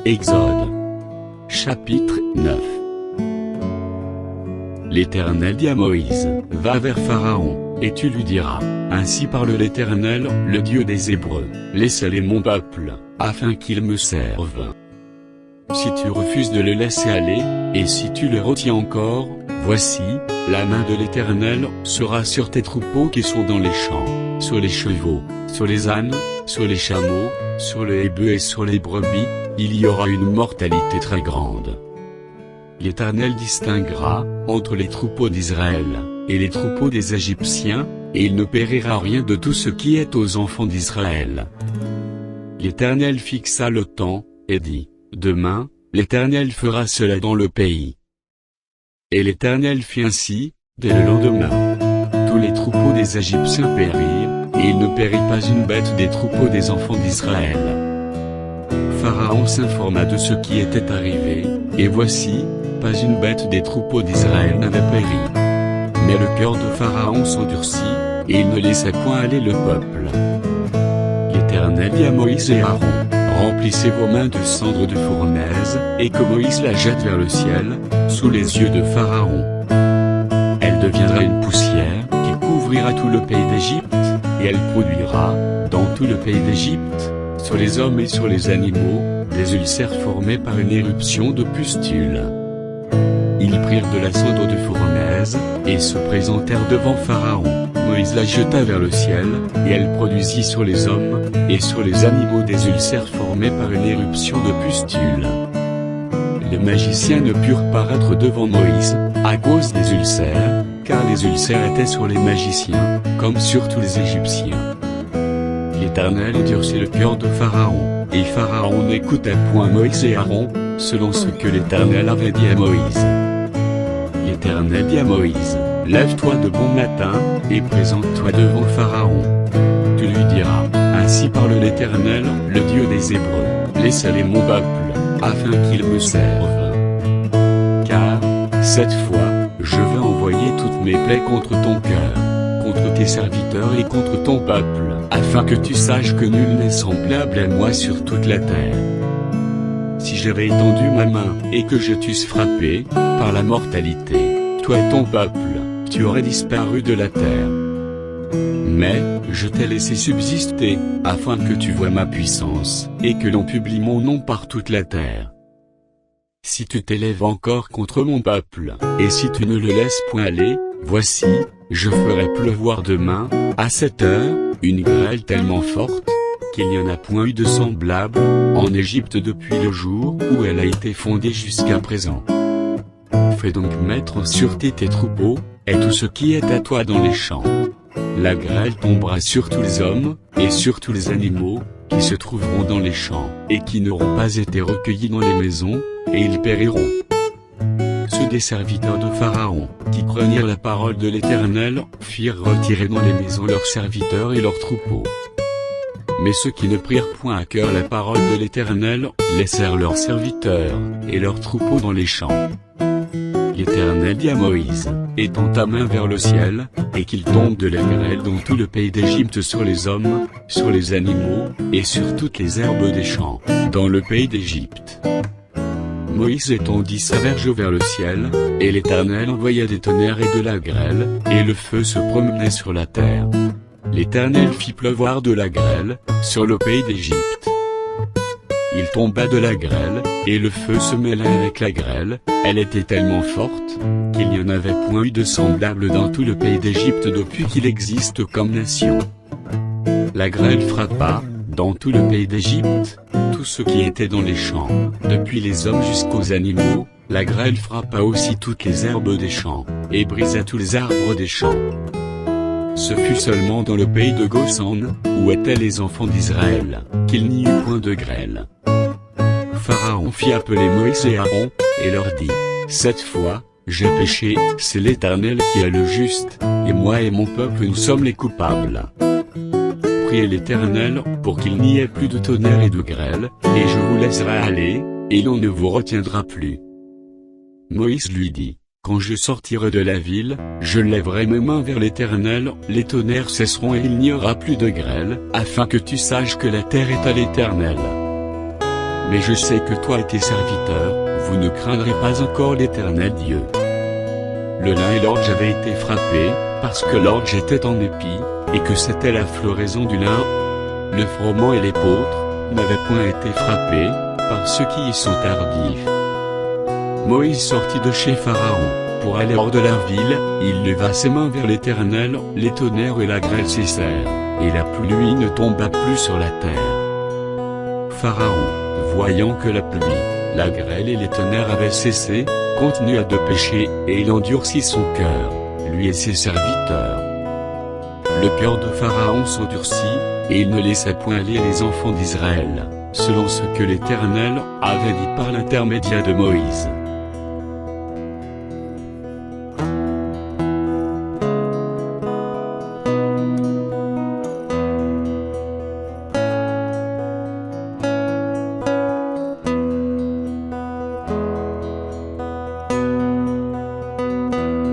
Exode. Chapitre 9. L'Éternel dit à Moïse, va vers Pharaon, et tu lui diras, ainsi parle l'Éternel, le Dieu des Hébreux, laisse-les mon peuple, afin qu'ils me servent. Si tu refuses de le laisser aller, et si tu le retiens encore, voici, la main de l'Éternel sera sur tes troupeaux qui sont dans les champs, sur les chevaux, sur les ânes, sur les chameaux, sur les bœufs et sur les brebis, il y aura une mortalité très grande. L'Éternel distinguera entre les troupeaux d'Israël et les troupeaux des Égyptiens, et il ne périra rien de tout ce qui est aux enfants d'Israël. L'Éternel fixa le temps, et dit, demain, l'Éternel fera cela dans le pays. Et l'Éternel fit ainsi, dès le lendemain. Tous les troupeaux des Égyptiens périrent, et il ne périt pas une bête des troupeaux des enfants d'Israël. Pharaon s'informa de ce qui était arrivé, et voici, pas une bête des troupeaux d'Israël n'avait péri. Mais le cœur de Pharaon s'endurcit, et il ne laissait point aller le peuple. L'Éternel dit à Moïse et Aaron, remplissez vos mains de cendre de fournaise, et que Moïse la jette vers le ciel, sous les yeux de Pharaon. Elle deviendra une poussière, qui couvrira tout le pays d'Égypte, et elle produira, dans tout le pays d'Égypte, sur les hommes et sur les animaux, des ulcères formés par une éruption de pustules. Ils prirent de la cendre de fournaise, et se présentèrent devant Pharaon. Moïse la jeta vers le ciel, et elle produisit sur les hommes, et sur les animaux des ulcères formés par une éruption de pustules. Les magiciens ne purent paraître devant Moïse, à cause des ulcères, car les ulcères étaient sur les magiciens, comme sur tous les Égyptiens. L'Éternel endurcit le cœur de Pharaon, et Pharaon n'écoutait point Moïse et Aaron, selon ce que l'Éternel avait dit à Moïse. L'Éternel dit à Moïse, lève-toi de bon matin, et présente-toi devant Pharaon. Tu lui diras, ainsi parle l'Éternel, le Dieu des Hébreux, laisse aller mon peuple, afin qu'il me serve. Car, cette fois, je veux envoyer toutes mes plaies contre ton cœur, contre tes serviteurs et contre ton peuple, afin que tu saches que nul n'est semblable à moi sur toute la terre. Si j'avais étendu ma main, et que je t'eusse frappé, par la mortalité, toi et ton peuple, tu aurais disparu de la terre. Mais, je t'ai laissé subsister, afin que tu vois ma puissance, et que l'on publie mon nom par toute la terre. Si tu t'élèves encore contre mon peuple, et si tu ne le laisses point aller, voici, je ferai pleuvoir demain, à cette heure, une grêle tellement forte, qu'il n'y en a point eu de semblable, en Égypte depuis le jour où elle a été fondée jusqu'à présent. Fais donc mettre en sûreté tes troupeaux, et tout ce qui est à toi dans les champs. La grêle tombera sur tous les hommes, et sur tous les animaux, qui se trouveront dans les champs, et qui n'auront pas été recueillis dans les maisons, et ils périront. Ceux des serviteurs de Pharaon, qui craignirent la parole de l'Éternel, firent retirer dans les maisons leurs serviteurs et leurs troupeaux. Mais ceux qui ne prirent point à cœur la parole de l'Éternel, laissèrent leurs serviteurs, et leurs troupeaux dans les champs. L'Éternel dit à Moïse, étends ta main vers le ciel, et qu'il tombe de la grêle dans tout le pays d'Égypte sur les hommes, sur les animaux, et sur toutes les herbes des champs, dans le pays d'Égypte. Moïse étendit sa verge vers le ciel, et l'Éternel envoya des tonnerres et de la grêle, et le feu se promenait sur la terre. L'Éternel fit pleuvoir de la grêle, sur le pays d'Égypte. Il tomba de la grêle, et le feu se mêla avec la grêle, elle était tellement forte, qu'il n'y en avait point eu de semblable dans tout le pays d'Égypte depuis qu'il existe comme nation. La grêle frappa, dans tout le pays d'Égypte, tout ce qui était dans les champs, depuis les hommes jusqu'aux animaux, la grêle frappa aussi toutes les herbes des champs, et brisa tous les arbres des champs. Ce fut seulement dans le pays de Goshen, où étaient les enfants d'Israël, qu'il n'y eut point de grêle. Pharaon fit appeler Moïse et Aaron, et leur dit, cette fois, j'ai péché, c'est l'Éternel qui est le juste, et moi et mon peuple nous sommes les coupables. Priez l'Éternel, pour qu'il n'y ait plus de tonnerre et de grêle, et je vous laisserai aller, et l'on ne vous retiendra plus. Moïse lui dit, quand je sortirai de la ville, je lèverai mes mains vers l'Éternel, les tonnerres cesseront et il n'y aura plus de grêle, afin que tu saches que la terre est à l'Éternel. Mais je sais que toi et tes serviteurs, vous ne craindrez pas encore l'Éternel Dieu. Le lin et l'orge avaient été frappés, parce que l'orge était en épi, et que c'était la floraison du lin. Le froment et l'épeautre n'avaient point été frappés, par ceux qui y sont tardifs. Moïse sortit de chez Pharaon, pour aller hors de la ville, il leva ses mains vers l'Éternel, les tonnerres et la grêle cessèrent, et la pluie ne tomba plus sur la terre. Pharaon, voyant que la pluie, la grêle et les tonnerres avaient cessé, continua de pécher, et il endurcit son cœur, lui et ses serviteurs. Le cœur de Pharaon s'endurcit, et il ne laissa point aller les enfants d'Israël, selon ce que l'Éternel avait dit par l'intermédiaire de Moïse.